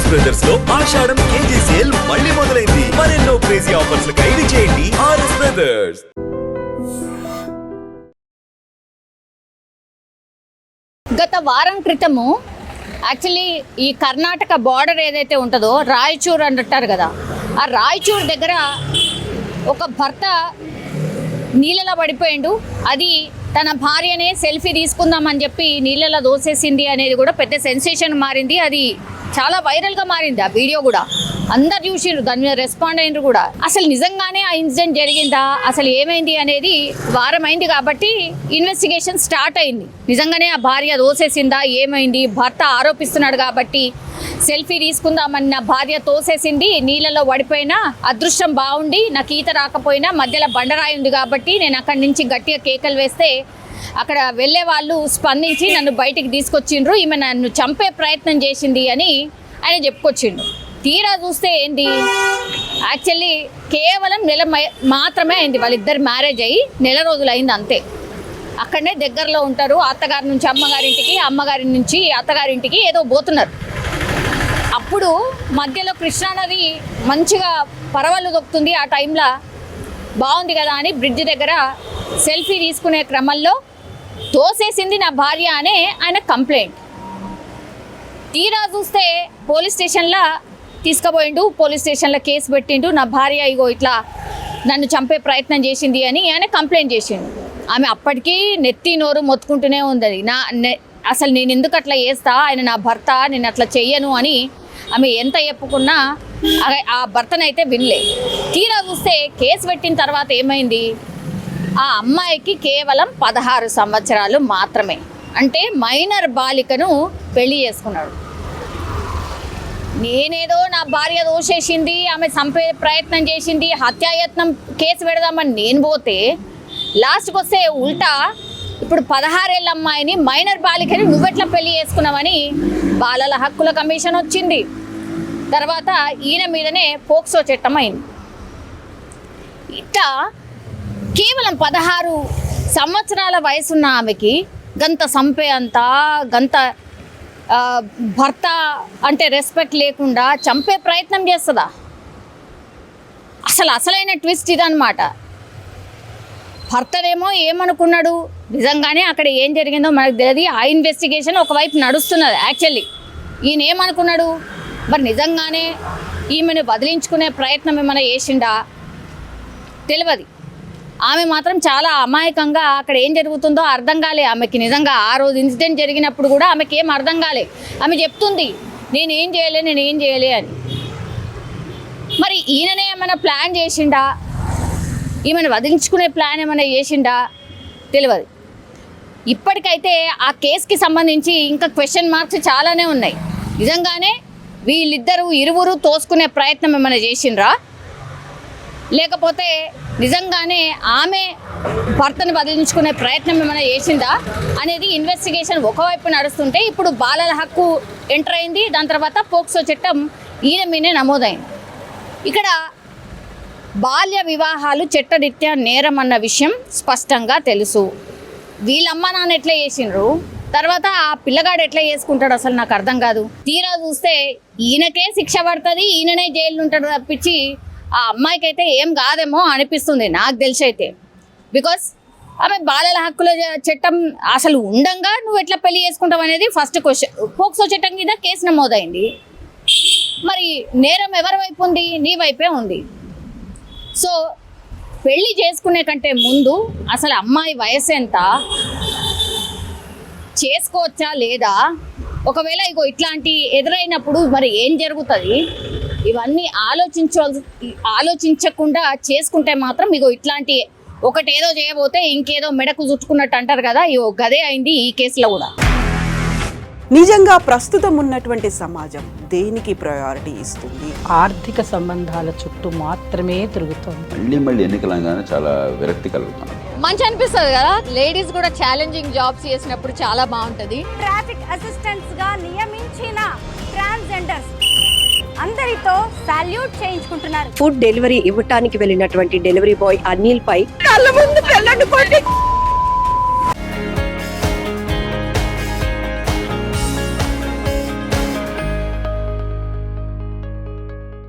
RS brothers లో ఆషాఢం KG sale మళ్ళీ మొదలైంది. మరెన్నో క్రేజీ ఆఫర్స్ ఖైదీ చేయండి ఆర్ఎస్ బ్రదర్స్. గత వారం క్రితము యాక్చువల్లీ ఈ కర్ణాటక బార్డర్ ఏదైతే ఉంటుందో రాయచూర్ అంటారు కదా, ఆ రాయచూర్ దగ్గర ఒక భర్త నీళ్ళలో పడిపోయిండు. అది తన భార్యనే సెల్ఫీ తీసుకుందామని చెప్పి నీళ్ళలో దోసేసింది అనేది కూడా పెద్ద సెన్సేషన్ మారింది. అది చాలా వైరల్గా మారింది. ఆ వీడియో కూడా అందరు చూసిండ్రు, దాని మీద రెస్పాండ్ అయినరు కూడా. అసలు నిజంగానే ఆ ఇన్సిడెంట్ జరిగిందా, అసలు ఏమైంది అనేది వారం అయింది కాబట్టి ఇన్వెస్టిగేషన్ స్టార్ట్ అయింది. నిజంగానే ఆ భార్య దోసేసిందా, ఏమైంది, భర్త ఆరోపిస్తున్నాడు కాబట్టి సెల్ఫీ తీసుకుందామన్న భార్య తోసేసింది, నీళ్ళలో పడిపోయినా అదృష్టం బాగుండి నాకు ఈత రాకపోయినా మధ్యలో బండరాయి ఉంది కాబట్టి నేను అక్కడి నుంచి గట్టిగా కేకలు వేస్తే అక్కడ వెళ్ళే వాళ్ళు స్పందించి నన్ను బయటికి తీసుకొచ్చిండ్రు, ఈమె నన్ను చంపే ప్రయత్నం చేసింది అని ఆయన చెప్పుకొచ్చిండు. తీరా చూస్తే ఏంది, యాక్చువల్లీ కేవలం నెల మాత్రమే అయింది వాళ్ళిద్దరు మ్యారేజ్ అయ్యి, నెల రోజులు అయింది అంతే. అక్కడనే దగ్గరలో ఉంటారు, అత్తగారి నుంచి అమ్మగారింటికి, అమ్మగారి నుంచి అత్తగారింటికి ఏదో పోతున్నారు. అప్పుడు మధ్యలో కృష్ణానది మంచిగా పరవళ్ళు దొక్కుతుంది. ఆ టైంలో బాగుంది కదా అని బ్రిడ్జ్ దగ్గర సెల్ఫీ తీసుకునే క్రమంలో తోసేసింది నా భార్య అనే ఆయన కంప్లైంట్. తీరా చూస్తే పోలీస్ స్టేషన్లో తీసుకుపోయిండు, పోలీస్ స్టేషన్లో కేసు పెట్టిండు. నా భార్య ఇగో ఇట్లా నన్ను చంపే ప్రయత్నం చేసింది అని ఆయన కంప్లైంట్ చేసిండు. ఆమె అప్పటికీ నెత్తి నోరు మొత్తుకుంటూనే ఉంది. అసలు నేను ఎందుకు అట్లా చేస్తా, ఆయన నా భర్త, నేను అట్లా చెయ్యను అని ఆమె ఎంత చెప్పుకున్నా ఆ భర్తనైతే వినలే. తీరా చూస్తే కేసు పెట్టిన తర్వాత ఏమైంది, ఆ అమ్మాయికి కేవలం 16 సంవత్సరాలు మాత్రమే. అంటే మైనర్ బాలికను పెళ్లి చేసుకున్నాడు. నేనేదో నా భార్య దోషేసింది, ఆమె చంపే ప్రయత్నం చేసింది, హత్యాయత్నం కేసు పెడదామని నేను పోతే లాస్ట్కి వస్తే ఉల్టా ఇప్పుడు 16 ఏళ్ళ అమ్మాయిని, మైనర్ బాలికని నువ్వెట్లా పెళ్లి చేసుకున్నావని బాలల హక్కుల కమిషన్ వచ్చింది. తర్వాత ఈయన మీదనే పోక్సో చట్టం అయింది. ఇట్లా కేవలం 16 సంవత్సరాల వయసున్న ఆమెకి గంత చంపే అంత గంత భర్త అంటే రెస్పెక్ట్ లేకుండా చంపే ప్రయత్నం చేస్తుందా? అసలైన ట్విస్ట్ ఇదన్నమాట. భర్తనేమో ఏమనుకున్నాడు, నిజంగానే అక్కడ ఏం జరిగిందో మనకు తెలియదు. ఆ ఇన్వెస్టిగేషన్ ఒకవైపు నడుస్తున్నది. యాక్చువల్లీ ఈయన ఏమనుకున్నాడు, మరి నిజంగానే ఈమెను వదిలించుకునే ప్రయత్నం ఏమైనా చేసిండా తెలియదు. ఆమె మాత్రం చాలా అమాయకంగా అక్కడ ఏం జరుగుతుందో అర్థం కాలే ఆమెకి. నిజంగా ఆ రోజు ఇన్సిడెంట్ జరిగినప్పుడు కూడా ఆమెకి ఏం అర్థం కాలే. ఆమె చెప్తుంది నేనేం చేయలే అని. మరి ఈయననే ఏమైనా ప్లాన్ చేసిండా, ఈమెను వదిలించుకునే ప్లాన్ ఏమైనా చేసిండా తెలియదు. ఇప్పటికైతే ఆ కేసుకి సంబంధించి ఇంకా క్వశ్చన్ మార్క్స్ చాలానే ఉన్నాయి. నిజంగానే ఇరువురు తోసుకునే ప్రయత్నం ఏమైనా చేసిండ్రా, లేకపోతే నిజంగానే ఆమె భర్తను బదిలించుకునే ప్రయత్నం ఏమైనా చేసిందా అనేది ఇన్వెస్టిగేషన్ ఒకవైపు నడుస్తుంటే, ఇప్పుడు బాలల హక్కు ఎంటర్ అయింది. దాని తర్వాత పోక్సో చట్టం ఈయన మీదే నమోదైంది. ఇక్కడ బాల్య వివాహాలు చట్టరీత్యా నేరం అన్న విషయం స్పష్టంగా తెలుసు. వీళ్ళమ్మ నాన్న ఎట్లా చేసిండ్రు, తర్వాత ఆ పిల్లగాడు ఎట్లా చేసుకుంటాడు అసలు నాకు అర్థం కాదు. తీరా చూస్తే ఈయనకే శిక్ష పడుతుంది, ఈయననే జైలు ఉంటాడు తప్పించి ఆ అమ్మాయికి అయితే ఏం కాదేమో అనిపిస్తుంది నాకు తెలిసి అయితే. బికాస్ ఆమె బాలల హక్కుల చట్టం అసలు ఉండంగా నువ్వు ఎట్లా పెళ్లి చేసుకుంటావు అనేది ఫస్ట్ క్వశ్చన్. పోక్సో చట్టం కింద కేసు నమోదైంది. మరి నేరం ఎవరి వైపు ఉంది, నీ వైపే ఉంది. సో పెళ్లి చేసుకునే కంటే ముందు అసలు అమ్మాయి వయసు ఎంత, చేసుకోవచ్చా లేదా, ఒకవేళ ఇగో ఇట్లాంటి ఎదురైనప్పుడు మరి ఏం జరుగుతుంది, ఇవన్నీ ఆలోచించకుండా చేసుకుంటే మాత్రం ఇగో ఇట్లాంటి ఒకటేదో చేయబోతే ఇంకేదో మెడకు చుట్టుకున్నట్టు అంటారు కదా, ఇగో గదే అయింది ఈ కేసులో కూడా. నిజంగా ప్రస్తుతం ఉన్నటువంటి సమాజం దేనికి ప్రయారిటీ ఇస్తుంది? ఆర్థిక సంబంధాల చుట్టూ మాత్రమే తిరుగుతుంది. మళ్ళీ ఎన్నికలంగానే చాలా విరక్తి కలుగుతాను. మంచి అనిపిస్తుంది కదా, లేడీస్ కూడా ఛాలెంజింగ్ జాబ్స్ చేసినప్పుడు చాలా బాగుంటది. ట్రాఫిక్ అసిస్టెంట్స్ గా నియమించిన ట్రాన్స్జెండర్స్ అందరితో సాల్యూట్ చేయించుకుంటున్నారు. ఫుడ్ డెలివరీ ఇవ్వటానికి వెళ్ళినటువంటి డెలివరీ బాయ్ అనిల్ పై కళ్ళ ముందు